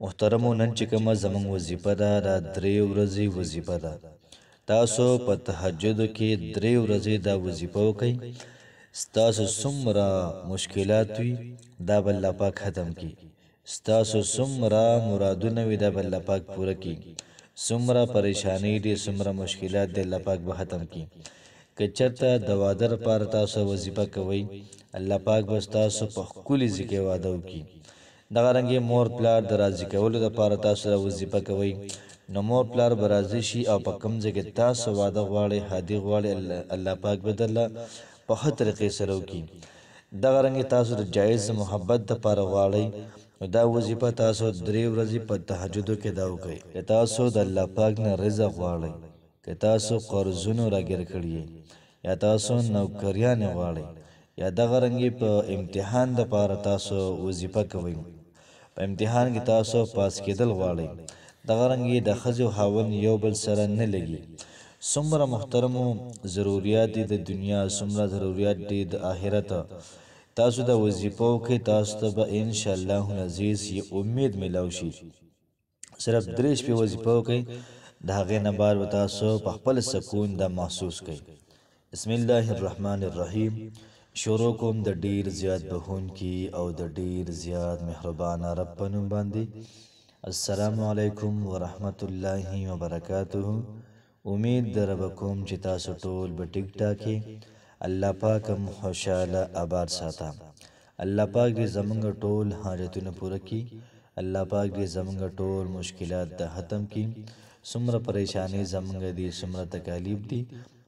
محترمو نن چې کومه زموږ وظیفه ده دا 3 ورځې وظیفه ده. تاسو په تهجدو کې 3 ورځې دا وظیفه وکئ. ستاسو څومره مشکلات وي دا به الله پاک ختم کړي. ستاسو څومره مرادونه وي دا به الله پاک پوره کړي. څومره پریشانۍ دي څومره مشکلات دي الله پاک به ختم کړي. که چېرته د واده لپاره تاسو وظیفه کوئ الله پاک به ستاسو په ښکلي ځای کې واده وکړي. دغه رنګې مور پلار د راضي کولو لپاره تاسو وظیفه کوئ نو مور پلار به راضي شي او په کوم ځای کې تاسو واده غواړئ هادي غواړئ الله پاک به درله په ښه طریقې سره وکړي. دغه رنګې تاسو د جایز محبت دپاره غواړئ نو دا وظیفه تاسو 3 ورځې په تهجدو کې دا وکړئ. که تاسو د الله پاک نه رزق غواړئ، که تاسو قرضونو راګیر کړي یا تاسو نوکریانې غواړئ یا دغه رنګې په امتحان دپاره تاسو وظیفه کوئ، په امتحان کې تاسو پاس کېدل غواړئ، دغه رنګې د ښځې او خاوند یو بل سره نه لګي. څومره محترمو ضروریات دي د دنیا، څومره ضروریات دي د آخرت. تاسو د وظیفه وکئ تاسو ته به انشاءالله العزیز یې امید میلاو شي. صرف 3 شپې وظیفه وکئ د هغې نه بعد به تاسو په خپل سکون دا محسوس کئ. بسم الله الرحمن الرحیم. شروع کوم د ډیر زیات بخونکي او د ډیر زیات مهربانه رب په نوم باندې. السلام علیکم ورحمت الله وبرکاته. امید در کوم چې تاسو ټول به ټیک ټاکې. الله پاک هم خوشاله آباد ساته. الله پاک دې زمونږ ټول حاجتونه پوره کړي. الله پاک دې زمونږ ټول مشکلات د ختم کړي. څومره پریشانۍ زمونږ دي څومره تکالیف دي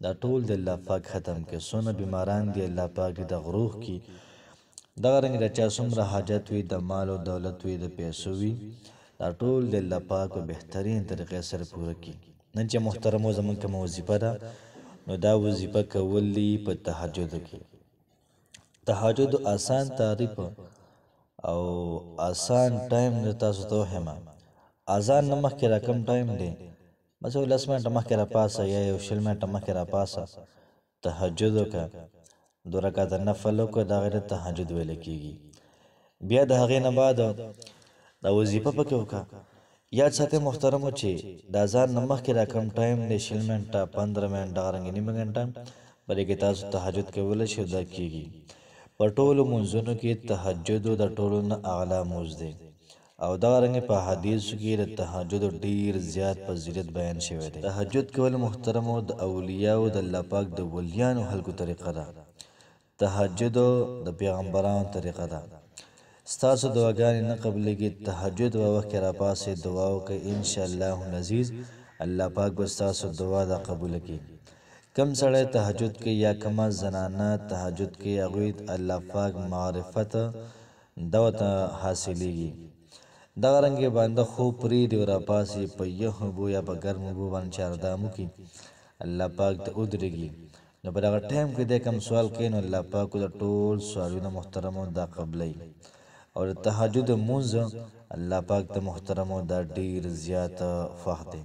دا ټول د الله پاک ختم کړي. څونه بیماران دي الله پاک دې د غروغ کړي. دغه رنګ د چا څومره حاجت وي د مال او دولت وي د پیسو وي دا ټول د الله پاک په بهترین طریقې سره پوره کړي. نن چې محترمو زمونږ کومه وظیفه ده نو دا وظیفه کول دي په تهجدو کې. تهجد آسان تعریف او آسان ټایم د تاسو ته وښیم. اذان نه مخکې را کم ټایم دی بس 10 منټه مخکې را پاسه یا 20 منټه مخکې را پاسه تهجد وکړه، 2 رکعته نفل وکړه، د هغې ته تهجد ویل کېږي. بیا د هغې نه بعد دا وظیفه پکې وکړه. یاد ساتئ محترمو چې د اذان نه مخکې را کم ټایم دی 20 منټه 15 منټه دغه رنګې نیمه ګنټه په دې کې تاسو تهجد کولی شئ. دا کېږي په ټولو منځونو کې تهجد د ټولو نه اعلی مونځ دی او دغه رنګې په حدیثو کې د تهجد ډیر زیات فضیلت بیان شوی دی. تهجد کول محترمو د اولیاءو د الله پاک د ولیانو خلکو طریقه ده. تهجد د پیغمبرانو طریقه ده. ستاسو دعاګانې نه قبلېږي تهجد په وخت کې راپاسئ دعا وکړئ انشاءالله العزیز الله پاک به ستاسو دعا دا قبوله کړي. کم سړی تهجد کوي یا کومه زنانه تهجد کوي هغوی الله پاک معرفت دا ورته حاصلیږي. دغه رنګې باندې خوب پرېږدي او راپاڅي په یخو اوبو یا په ګرمو اوبو باندې چاردام وکړي الله پاک ته ودرېږي نو په دغه ټایم کې دی کوم سوال کوي نو الله پاک د ټول سوالونه محترمو دا قبلوي. او د تهجد لمونځ الله پاک ته محترمو دا ډېر زیات خوښ دی.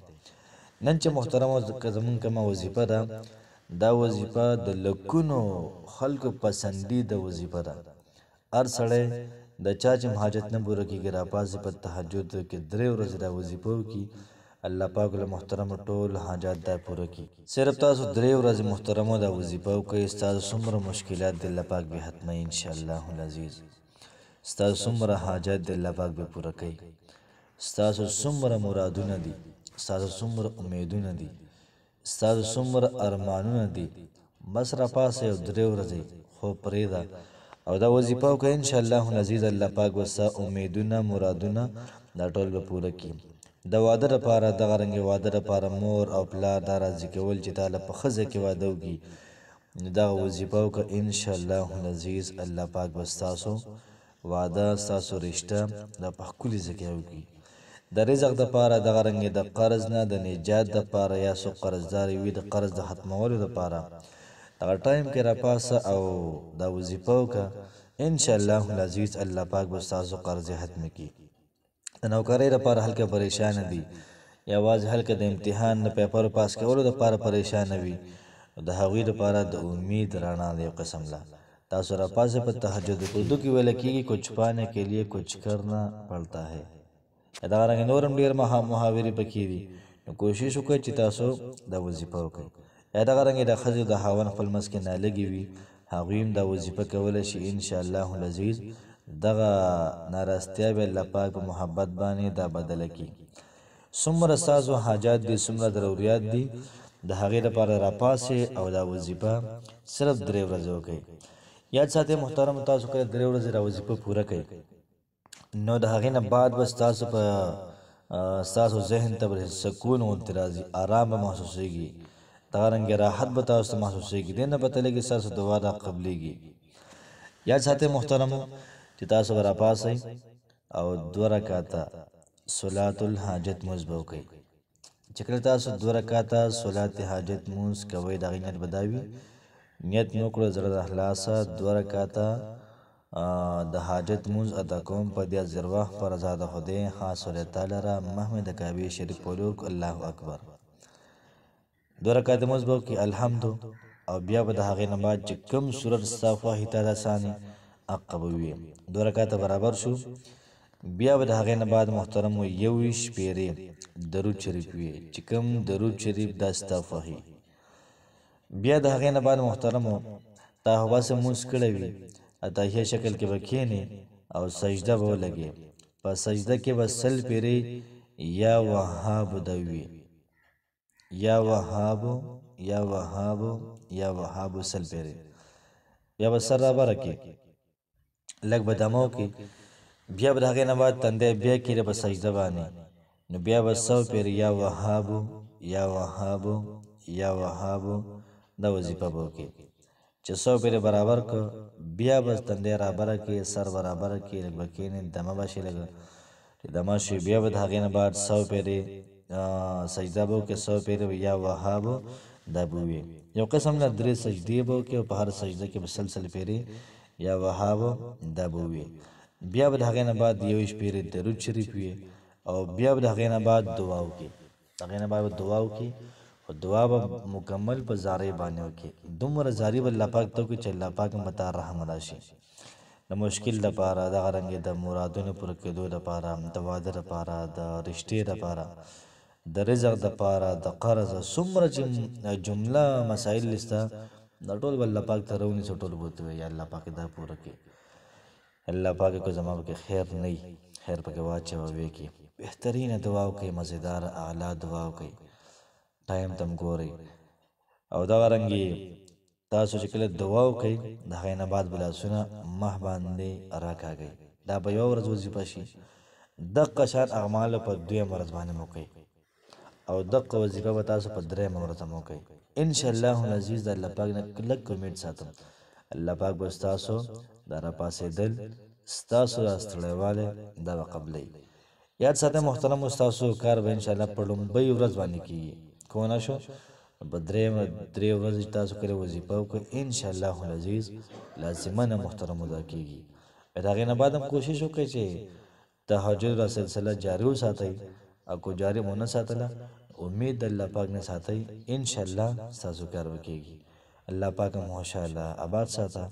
نن چې محترمو زمونږ کومه وظیفه ده دا وظیفه د لکونو خلکو پسندیده وظیفه ده. هر سړی د چا چې حاجت نه پوره کېږي راپاڅي په تهجد کې 3 ورځې دا وظیفه وکړي الله پاک له محترمو ټول حاجات دا پوره کړي. صرف تاسو 3 ورځې محترمو دا وظیفه وکړئ ستاسو څومره مشکلات دی الله پاک به ختموي انشاءالله العزیز. ستاسو څومره حاجات دی الله پاک به پوره کوي. ستاسو څومره مرادونه دي ستاسو څومره امیدونه دي ستاسو څومره ارمانونه دي بس راپاڅئ او 3 ورځې خوب پرېږده او دا وظیفه وکړه انشاءالله العزیز الله پاک به ستا امیدونه مرادونه دا ټول به پوره کړي. د واده لپاره دغه رنګې واده لپاره مور او پلار دا راضي کول چې تا له په ښه ځای کې واده وکړي نو دغه وظیفه وکړه انشاءالله العزیز الله پاک به ستاسو واده ستاسو رشته دا په ښکلي ځای کې وکړي. د رزق دپاره دغه رنګې د قرض نه د نجات دپاره یا څوک قرضدار وي د قرض د ختمولو دپاره دغه ټایم کې راپاسه او دا وظیفه وکړه انشاءالله العزیز الله پاک به ستاسو قرض ختم کړي. د نوکرۍ لپاره هلکه پریشانه دي یوازې هلکه د امتحان د پیپرو پاس کولو دپاره پریشانه وي د هغوی دپاره د امید رڼا د یو قسم له تاسو راپاسئ په تهجد. اردو کې ویل کېږي کچھ پانے کے لیے کچھ کرنا پڑتا ہے. دغرنګې نور هم ډېر محاورې پکې دي نو کوشش وکړئ چې تاسو دا وظیفه وکړئ یا دغرنګې د ښځې د خاوند خپل منځ کې نالګې وي هغوی هم دا وظیفه کولی شي انشاءالله العزیز دغه ناراستیا به الله پاک په محبت باندې دا بدله کړي څومره ستاسو حاجات دي څومره ضروریات دي د هغې لپاره راپاسې او دا وظیفه صرف 3 ورځې وکړئ یاد ساتئ محترم تاسو کله 3 ورځې را وظیفه پوره کړئ نو د هغې نه بعد به ستاسو په ستاسو ذهن ته به سکون غوندې راځي ارام به محسوسېږي دغرنګې راحت به تاسو ته محسوسېږي دې نه پته لګي ستاسو دعا دا قبلېږي یاد ساتئ محترمو چې تاسو به راپاسئ او 2 رکعاته صلات الحاجت مونځ به وکئ چې کله تاسو 2 رکعاته صلات حاجت مونځ کوئ د هغې نیت به دا وي نیت مې وکړو زړه د اخلاصه 2 رکعاته د حاجت مونځ ادا کوم په دې ذروه پر رضا د خدای خاص الله تعالی را محمد کعبه شریف پولور الله اکبر 2 رکعاته مونځ به وکړئ الحمد او بیا به د هغې نه بعد چې کوم صورت ستا خوښې ته د اسانې هغه به وي 2 رکعاته برابر شو بیا به د هغې نه بعد محترمو 21 شپېرې درود شریف وي چې کوم درود شریف دا ستا خوښې بیا د هغې نه بعد محترمو تا خو بس مونځ کړی وي اتحیه شکل کې به کښېنې او سجده به ولګې په سجده کې به 100 پېرې یا وهاب ده وي یا وهاب یا وهاب یا وهاب 100 پېرې بیا به سر رابره کې لږ به دمه وکړي بیا به د هغې نه بعد تندی بیا کېږي په سجده باندې نو بیا به 100 پېرې یا وهاب یا وهاب یا وهاب دا وظیفه به وکړي چې 100 پېرې برابر کړه بیا به تندی رابره کړي سر برابره کړي لږ به کښېنې دمه به شي لږه چې دمه شي بیا به د هغې نه بعد 100 پېرې سجده به وکړي 100 پېرې یا وهاب دا به وي یو قسم نه 3 سجدې به وکړي او په هر سجده کې به 100 پېرې یا وهاب دا به وي بیا به د هغې نه بعد 21 پېرې درود شریف وي او بیا به د هغې نه بعد دعا وکړي د هغې نه بعد به دعا وکړي خو دعا به مکمل په زارۍ باندې وکړي دومره زاري به الله پاک ته وکړي چې الله پاک هم به تا رحم راشي د مشکل دپاره دغه رنګې د مرادونو پوره کېدو دپاره د واده دپاره د رشتې دپاره د رزق دپاره د قرض څومره چې جمله مسایل سته دا ټول به الله پاک ته راونیسو ټول به ورته وایي الله پاک دا پوره کړي الله پاک کو زما پکې خیر نه وي خیر پکې واچوه ویې کړي بهترینه دعا وکړئ مزیدار اعلی دعا وکړئ ټایم ته م ګورئ او دغه رنګې تاسو چې کله دعا وکئ د هغې نه بعد به لاسونه مخ باندې راکاږئ دا به 1 ورځ وظیفه شي دقه شان اعمالو په 2 ورځ باندې م وکئ او دقه وظیفه به تاسو په 3 ورځ م وکئ انشاءالله العزیز د الله پاک نه کلک امید ساتم الله پاک به ستاسو دا راپاڅېدل ستاسو راستړیوالی دا به قبلوي یاد ساتئ محترمو ستاسو کار به انشاءالله په لومړۍ ورځ باندې کېږي که ونه شو په 3 ورځې تاسو کله وظیفه وکړئ انشاءالله العزیز لازمنه محترمو دا کېږي د هغې نه بعد هم کوشش وکړئ چې تهجد را سلسله جاري وساتئ او که جاري مو نه ساتله امید د الله پاک نه ساتئ انشاءالله ستاسو کار به کېږي الله پاک هم خوشحاله آباد ساته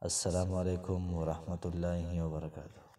السلام علیکم ورحمة الله وبرکاته